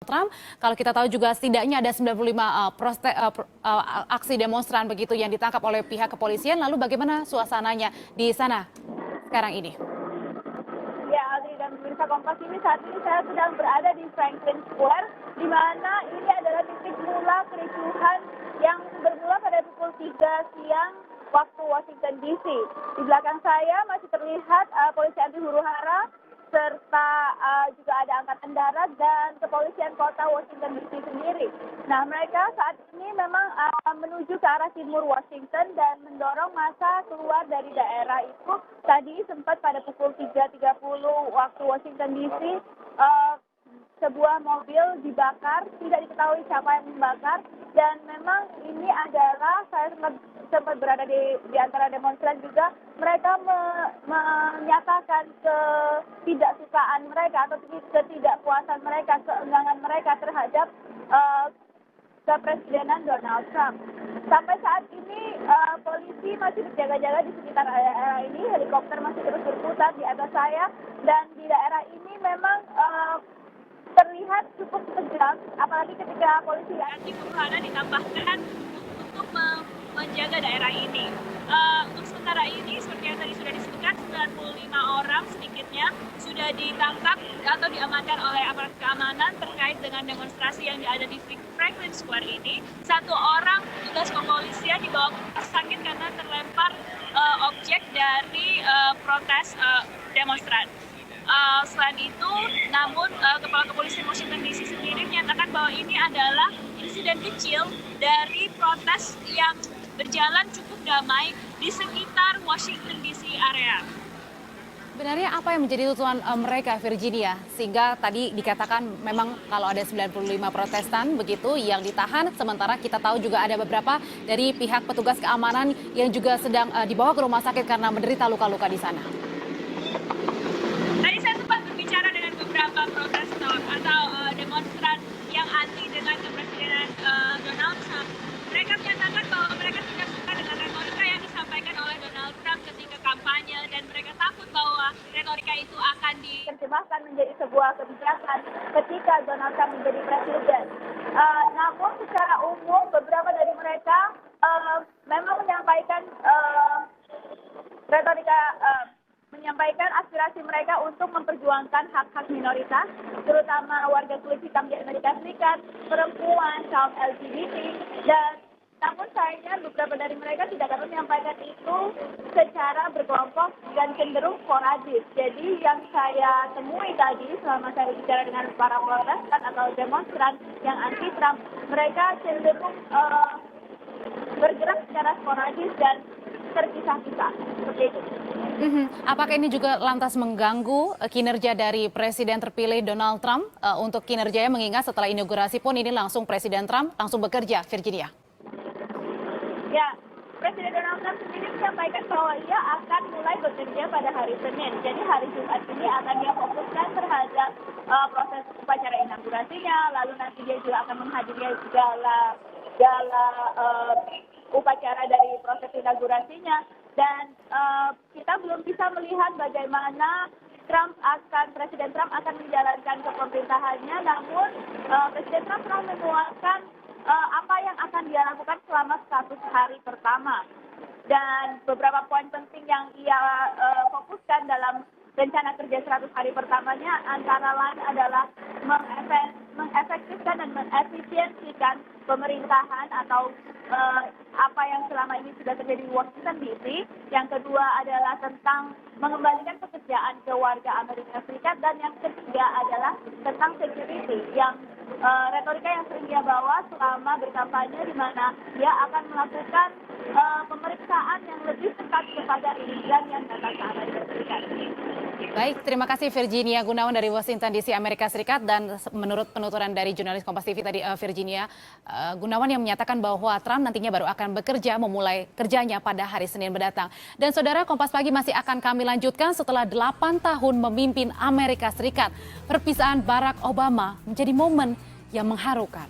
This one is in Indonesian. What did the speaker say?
Trump. Kalau kita tahu juga setidaknya ada 95 aksi demonstran begitu yang ditangkap oleh pihak kepolisian. Lalu bagaimana suasananya di sana sekarang ini? Ya, Audrey dan pemirsa Kompas, ini saat ini saya sedang berada di Franklin Square, di mana ini adalah titik mula kericuhan yang bermula pada pukul 3 siang waktu Washington DC. Di belakang saya masih terlihat polisi anti huru-hara, serta juga ada angkatan darat dan kepolisian kota Washington DC sendiri. Nah, mereka saat ini memang menuju ke arah timur Washington dan mendorong massa keluar dari daerah itu. Tadi sempat pada pukul 3.30 waktu Washington DC, sebuah mobil dibakar, tidak diketahui siapa yang membakar, dan memang ini adalah, saya sempat berada di antara demonstran juga, mereka menyatakan ketidaksukaan mereka atau ketidakpuasan mereka, keengganan mereka terhadap kepresidenan Donald Trump. Sampai saat ini polisi masih berjaga-jaga di sekitar daerah ini, helikopter masih terus berputar di atas saya, dan di daerah ini memang terlihat cukup tegang, apalagi ketika polisi anti huru-hara ditambahkan untuk menjaga daerah ini. Untuk sementara ini, seperti yang tadi sudah disebutkan, 95 orang sedikitnya sudah ditangkap atau diamankan oleh aparat keamanan terkait dengan demonstrasi yang ada di Franklin Square ini. Satu orang petugas kepolisian dibawa ke rumah sakit karena terlempar objek dari protes demonstran. Selain itu, namun Kepala Kepolisian Washington DC sendiri menyatakan bahwa ini adalah insiden kecil dari protes yang berjalan cukup damai di sekitar Washington DC area. Sebenarnya apa yang menjadi tuntutan mereka, Virginia, sehingga tadi dikatakan memang kalau ada 95 protestan begitu yang ditahan, sementara kita tahu juga ada beberapa dari pihak petugas keamanan yang juga sedang dibawa ke rumah sakit karena menderita luka-luka di sana. Tadi saya sempat berbicara dengan beberapa protestor atau demonstran yang anti dengan kepresidenan Donald Trump. Mereka menyatakan bahwa mereka tidak suka dengan retorika yang disampaikan oleh Donald Trump ketika kampanye, dan mereka takut bahwa retorika itu akan diterjemahkan menjadi sebuah kebijakan ketika Donald Trump menjadi presiden. Namun secara umum beberapa dari mereka memang menyampaikan menyampaikan aspirasi mereka untuk memperjuangkan hak-hak minoritas, terutama warga kulit hitam di Amerika Serikat, perempuan, kaum LGBT, dan namun sayangnya beberapa dari mereka tidak dapat menyampaikan itu secara berkelompok dan cenderung sporadis. Jadi yang saya temui tadi selama saya berbicara dengan para protestan atau demonstran yang anti-Trump, mereka cenderung bergerak secara sporadis dan terpisah-pisah seperti itu. Apakah ini juga lantas mengganggu kinerja dari Presiden terpilih Donald Trump untuk kinerjanya, mengingat setelah inaugurasi pun ini langsung Presiden Trump langsung bekerja, Virginia? Ya, Presiden Donald Trump sendiri menyampaikan bahwa ia akan mulai bekerja pada hari Senin. Jadi hari Jumat ini akan dia fokuskan terhadap proses upacara inaugurasinya, lalu nanti dia juga akan menghadiri segala upacara dari proses inaugurasinya, dan kita belum bisa melihat bagaimana Presiden Trump akan menjalankan kepemerintahannya. Namun Presiden Trump telah menuangkan apa yang akan dia lakukan selama 100 hari pertama, dan beberapa poin penting yang ia fokuskan dalam rencana kerja 100 hari pertamanya antara lain adalah mengefektifkan dan mengefisiensikan pemerintahan atau apa yang selama ini sudah terjadi di Washington DC. Yang kedua adalah tentang mengembalikan pekerjaan ke warga Amerika Serikat, dan yang ketiga adalah tentang security, yang retorika yang sering dia bawa selama berkampanye, di mana dia akan melakukan pemeriksaan yang lebih ketat kepada imigran yang datang ke Amerika Serikat. Baik, terima kasih Virginia Gunawan dari Washington DC, Amerika Serikat. Dan menurut penuturan dari jurnalis Kompas TV tadi, Virginia Gunawan yang menyatakan bahwa Trump nantinya baru akan bekerja, memulai kerjanya pada hari Senin mendatang. Dan saudara, Kompas Pagi masih akan kami lanjutkan setelah 8 tahun memimpin Amerika Serikat. Perpisahan Barack Obama menjadi momen yang mengharukan.